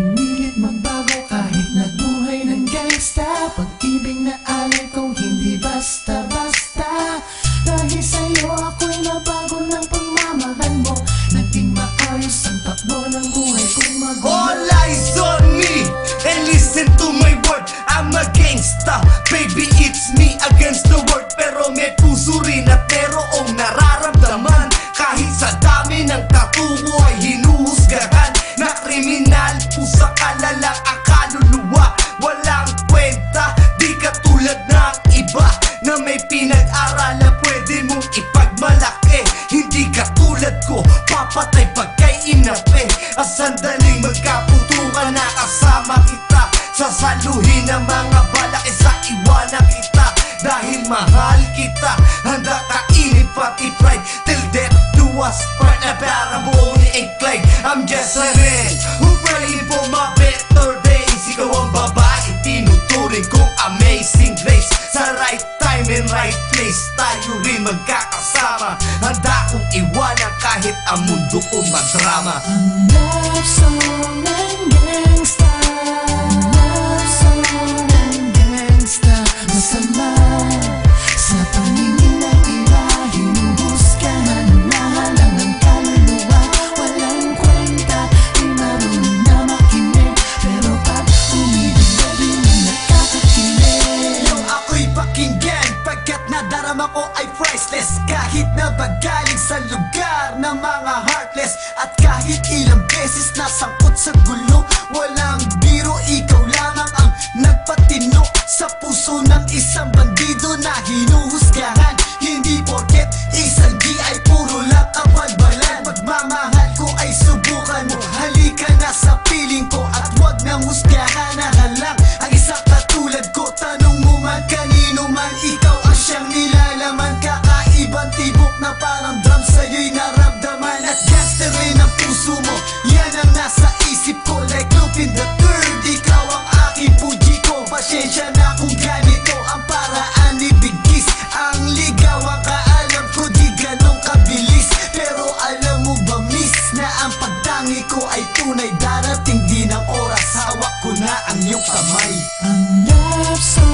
pinilit magbago kahit nagbuhay ng gangsta. Pag-ibig na alay ko hindi basta-basta. Dahil sa'yo ako'y nabago ng pagmamahal mo. Naging maayos ang takbo ng buhay kong magulo. All eyes on me and listen to my word. I'm a gangsta, baby, it's me against the world. Pero may puso rin at merong nararamdaman. Kahit sa dami ng katubo ay hinuhusgahan na kriminal, pusa kalalang ang kaluluwa. Walang kwenta, di katulad ng iba na may pinag-aralan pwede mong ipagmalaki. Hindi katulad ko, papatay pagkay inapi. Ang sandaling magkaputukan na kasama kita. Sasaluhin ang mga balak sa iwanan kita. Dahil mahal kita, handa kainin pati pride. Till death do us part na para buo ni Incline. I'm just a man who praying for my better days. Ikaw ang babae, tinuturing kong amazing grace. Sa right time and right place, tayo rin magkakasama. Handa kong iwanan kahit ang mundo ko madrama. Ang love song ng gangsta, love song ng gangsta. Masama sa paningin ng iba, hinuhusgahan lahat ng kaluluwa. Walang kwenta, di marunong na makinig. Pero pag umibig na rin nakakakilig. Yo, ako'y pakinggan pagkat nadarama ko ay priceless. Kahit na bagaling sa lugar ng mga heartless. At kahit ilang beses nasangkot sa gulo, walang biro, ikaw lamang ang nagpatino sa puso ng isang bandido na hinuhusgahan. Hindi porket isang di ay puro lang kabalbalan. Pagmamahal ko ay subukan mo, halika na sa piling ko at wag nang husgahan na halang ang isang katulad ko. Tanong mo man kanino man, ikaw ang siyang nilalaman. Kakaibang tibok na parang drum sa'yo'y naramdaman. At gangster rin ang puso mo, yan ang nasa isip ko. Like Lupin the Third, ikaw ang aking puji ko. Pasensya na kung ganito ang paraan ni Bigis. Ang ligaw ang kaalam ko, di ganong kabilis. Pero alam mo ba miss, na ang pagtangi ko ay tunay. Darating din ang oras, hawak ko na ang iyong kamay. Ang love song